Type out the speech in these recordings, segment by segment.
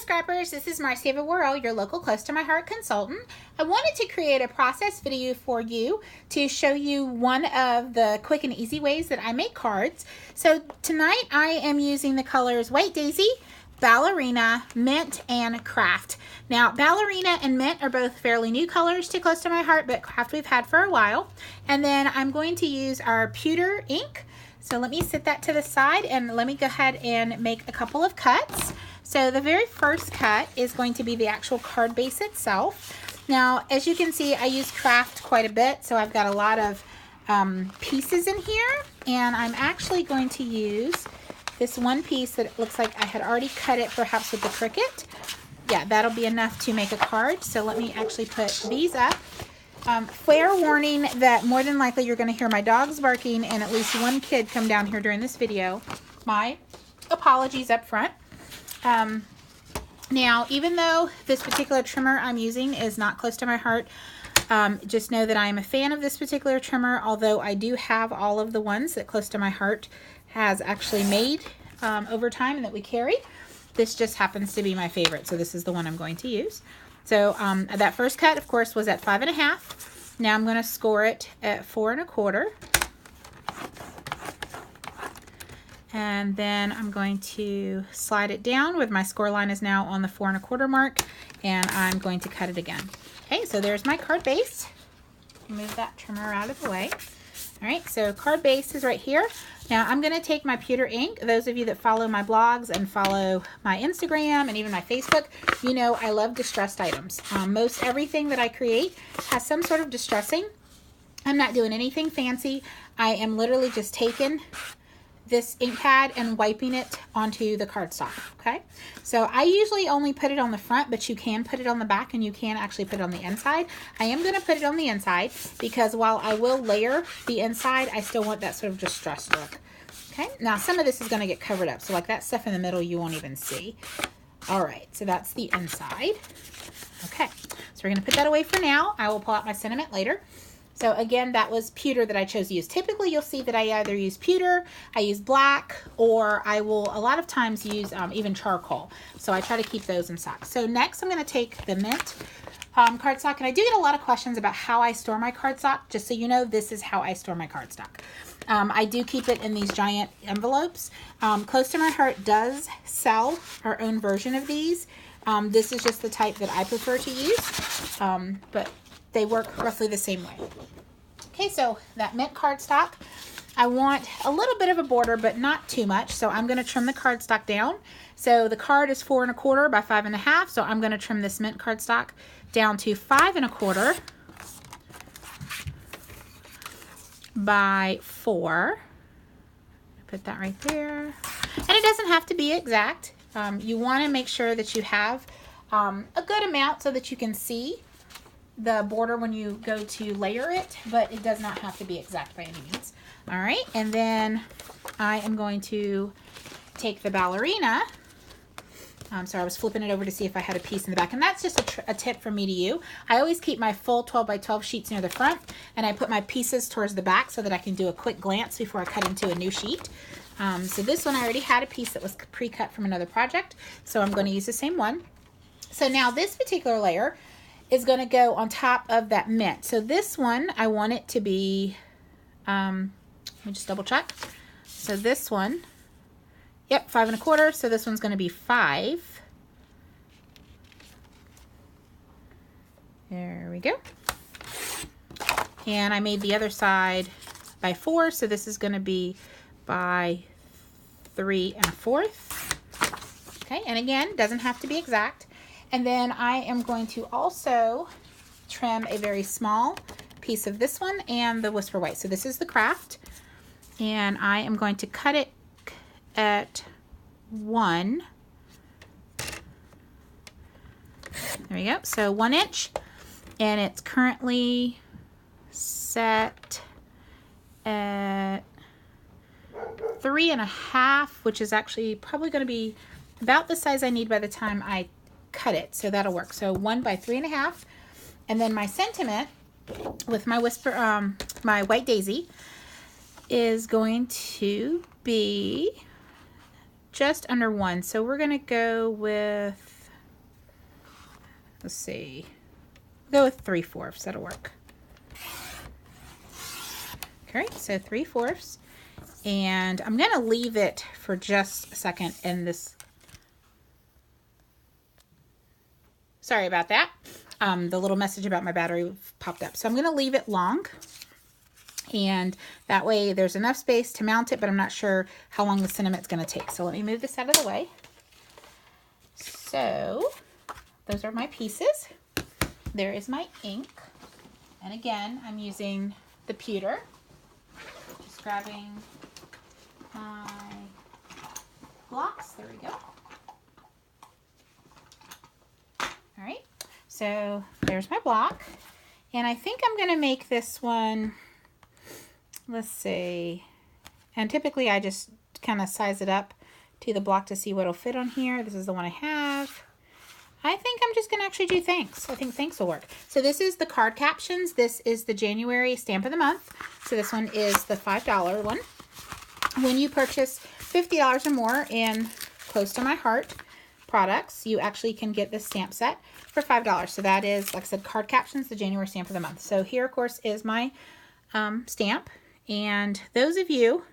Scrappers, this is Marcia Worrell, your local Close to My Heart consultant. I wanted to create a process video for you to show you one of the quick and easy ways that I make cards. So tonight I am using the colors White Daisy, Ballerina, Mint, and Craft. Now, Ballerina and Mint are both fairly new colors to Close to My Heart, but Craft we've had for a while. And then I'm going to use our pewter ink. So let me set that to the side and let me go ahead and make a couple of cuts. So the very first cut is going to be the actual card base itself. Now, as you can see, I use Craft quite a bit, so I've got a lot of pieces in here, and I'm actually going to use this one piece that looks like I had already cut it, perhaps with the Cricut. Yeah, that'll be enough to make a card. So let me actually put these up. Fair warning that more than likely you're going to hear my dogs barking and at least one kid come down here during this video. My apologies up front. Now, even though this particular trimmer I'm using is not close to my heart, just know that I am a fan of this particular trimmer, although I do have all of the ones that Close to My Heart has actually made over time and that we carry. This just happens to be my favorite, so this is the one I'm going to use. So that first cut, of course, was at 5.5. Now I'm going to score it at 4 1/4. And then I'm going to slide it down with my score line is now on the 4 1/4 mark, and I'm going to cut it again. Okay, so there's my card base. Move that trimmer out of the way. All right, so card base is right here. Now I'm going to take my pewter ink. Those of you that follow my blogs and follow my Instagram and even my Facebook, you know I love distressed items. Most everything that I create has some sort of distressing. I'm not doing anything fancy. I am literally just taking this ink pad and wiping it onto the cardstock, okay? So I usually only put it on the front, but you can put it on the back and you can actually put it on the inside. I am gonna put it on the inside because while I will layer the inside, I still want that sort of distressed look, okay? Now some of this is gonna get covered up, so like that stuff in the middle you won't even see. All right, so that's the inside. Okay, so we're gonna put that away for now. I will pull out my sentiment later. So again, that was pewter that I chose to use. Typically, you'll see that I either use pewter, I use black, or I will a lot of times use even charcoal. So I try to keep those in stock. So next, I'm going to take the Mint cardstock, and I do get a lot of questions about how I store my cardstock. Just so you know, this is how I store my cardstock. I do keep it in these giant envelopes. Close to My Heart does sell our own version of these. This is just the type that I prefer to use, but they work roughly the same way. Okay, so that Mint cardstock, I want a little bit of a border, but not too much. So I'm going to trim the cardstock down. So the card is 4 1/4 by 5.5. So I'm going to trim this Mint cardstock down to 5 1/4 by 4. Put that right there. And it doesn't have to be exact. You want to make sure that you have a good amount so that you can see the border when you go to layer it, but it does not have to be exact by any means. All right, and then I am going to take the Ballerina. Sorry, I was flipping it over to see if I had a piece in the back, and that's just a tip from me to you. I always keep my full 12 by 12 sheets near the front, and I put my pieces towards the back so that I can do a quick glance before I cut into a new sheet. So this one I already had a piece that was pre-cut from another project, so I'm going to use the same one. So now this particular layer is going to go on top of that Mint. So this one, I want it to be, let me just double check. So this one, yep, 5 1/4. So this one's going to be 5. There we go. And I made the other side by 4. So this is going to be by 3 1/4. Okay, and again, doesn't have to be exact. And then I am going to also trim a very small piece of this one and the Whisper White. So this is the Craft, and I am going to cut it at 1. There we go. So 1 inch, and it's currently set at 3 1/2, which is actually probably going to be about the size I need by the time I cut it, so that'll work. So 1 by 3 1/2, and then my sentiment with my my White Daisy is going to be just under 1. So we're going to go with let's see, go with 3/4, that'll work. Okay, so 3/4, and I'm gonna leave it for just a second in this. Sorry about that. The little message about my battery popped up. So I'm gonna leave it long, and that way there's enough space to mount it, but I'm not sure how long the cinnamon's gonna take. So let me move this out of the way. So those are my pieces. There is my ink. And again, I'm using the pewter. Just grabbing my blocks. There we go. All right, so there's my block. And I think I'm going to make this one, let's see, and typically I just kind of size it up to the block to see what'll fit on here. This is the one I have. I think I'm just going to actually do thanks. I think thanks will work. So this is the card captions. This is the January stamp of the month. So this one is the $5 one. When you purchase $50 or more in Close to My Heart products, you actually can get this stamp set for $5. So that is, like I said, card captions, the January stamp of the month. So here, of course, is my stamp. And those of you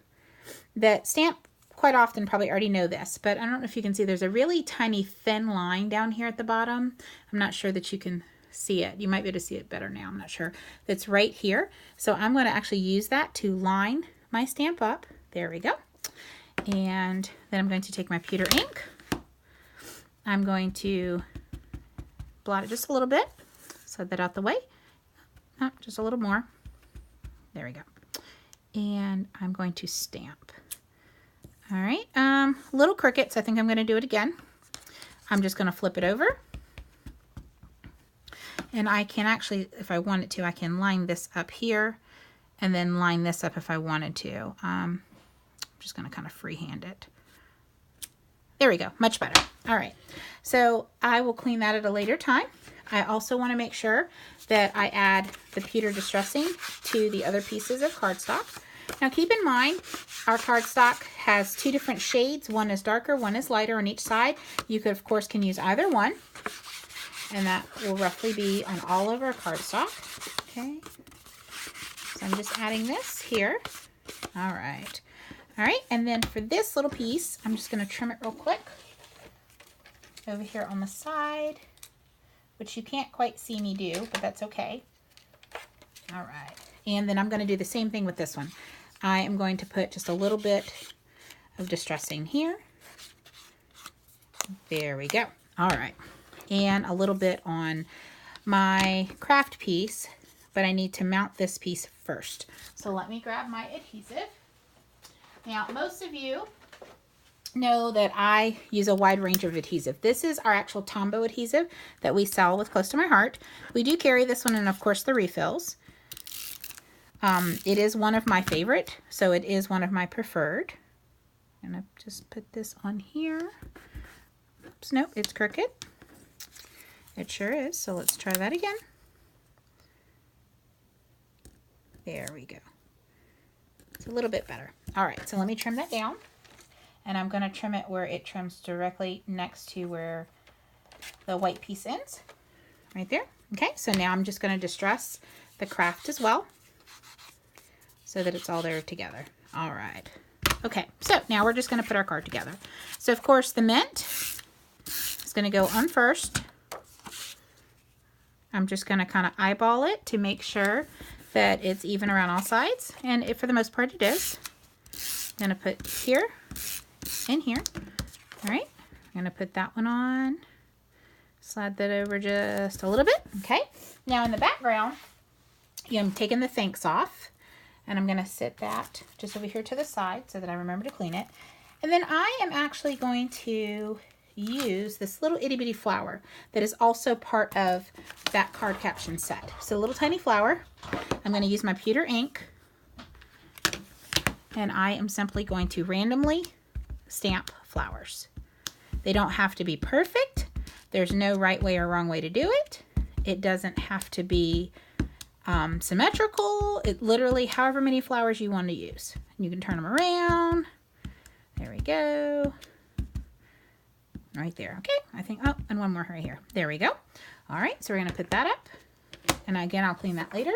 that stamp quite often probably already know this, but I don't know if you can see, there's a really tiny thin line down here at the bottom. I'm not sure that you can see it. You might be able to see it better now. I'm not sure. That's right here. So I'm going to actually use that to line my stamp up. There we go. And then I'm going to take my pewter ink. I'm going to blot it just a little bit. Set that out the way. Oh, just a little more. There we go. And I'm going to stamp. All right, little crooked, so I think I'm going to do it again. I'm just going to flip it over. And I can actually, if I wanted to, I can line this up here and then line this up if I wanted to. I'm just going to kind of freehand it. There we go, much better. All right, so I will clean that at a later time. I also want to make sure that I add the pewter distressing to the other pieces of cardstock. Now keep in mind, our cardstock has two different shades. One is darker, one is lighter on each side. You could, of course, can use either one. And that will roughly be on all of our cardstock. Okay. So I'm just adding this here. All right. All right, and then for this little piece, I'm just going to trim it real quick over here on the side, which you can't quite see me do, but that's okay. All right. And then I'm going to do the same thing with this one. I am going to put just a little bit of distressing here. There we go. All right. And a little bit on my craft piece, but I need to mount this piece first. So let me grab my adhesive. Now, most of you know that I use a wide range of adhesive. This is our actual Tombow adhesive that we sell with Close to My Heart. We do carry this one and, of course, the refills. It is one of my favorite, so it is one of my preferred. I'm going to just put this on here. Oops, nope, it's crooked. It sure is, so let's try that again. There we go. It's a little bit better. All right, so let me trim that down. And I'm going to trim it where it trims directly next to where the white piece ends. Right there. Okay, so now I'm just going to distress the craft as well, so that it's all there together. All right. Okay, so now we're just going to put our card together. So, of course, the mint is going to go on first. I'm just going to kind of eyeball it to make sure that it's even around all sides. And for the most part, it is. I'm going to put here and here. All right. I'm going to put that one on. Slide that over just a little bit. Okay. Now, in the background, I'm taking the thanks off. And I'm going to sit that just over here to the side so that I remember to clean it. And then I am actually going to use this little itty bitty flower that is also part of that card caption set. So a little tiny flower. I'm going to use my pewter ink. And I am simply going to randomly stamp flowers. They don't have to be perfect. There's no right way or wrong way to do it. It doesn't have to be symmetrical. It literally, however many flowers you want to use. You can turn them around. There we go. Right there. Okay, I think, oh, and one more right here. There we go. All right, so we're going to put that up. And again, I'll clean that later.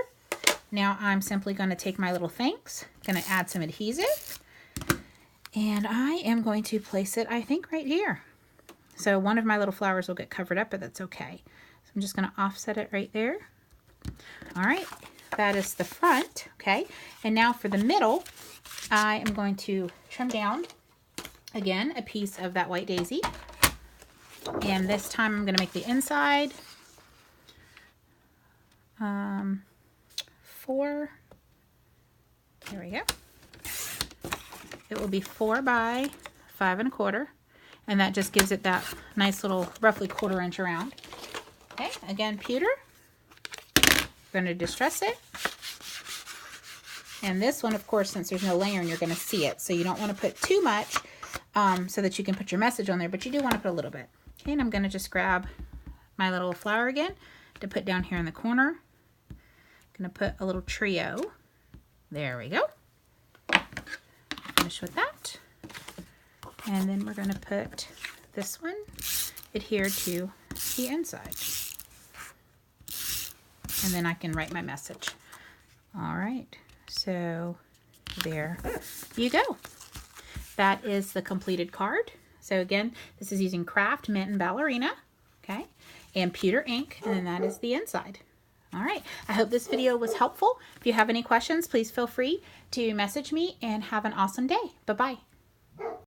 Now I'm simply going to take my little thanks, going to add some adhesive, and I am going to place it, I think, right here. So one of my little flowers will get covered up, but that's okay. So I'm just going to offset it right there. All right, that is the front, okay? And now for the middle, I am going to trim down, again, a piece of that white daisy. And this time I'm going to make the inside 4. There we go. It will be 4 by 5 1/4, and that just gives it that nice little roughly 1/4 inch around. Okay, again, pewter. I'm going to distress it. And this one, of course, since there's no layering, you're going to see it. So you don't want to put too much so that you can put your message on there, but you do want to put a little bit. Okay, and I'm going to just grab my little flower again to put down here in the corner. I'm going to put a little trio. There we go. Finish with that. And then we're going to put this one adhered to the inside. And then I can write my message. All right, so there you go. That is the completed card. So again, this is using Craft, Mint, and Ballerina, okay, and pewter ink, and then that is the inside. All right, I hope this video was helpful. If you have any questions, please feel free to message me, and have an awesome day. Bye-bye.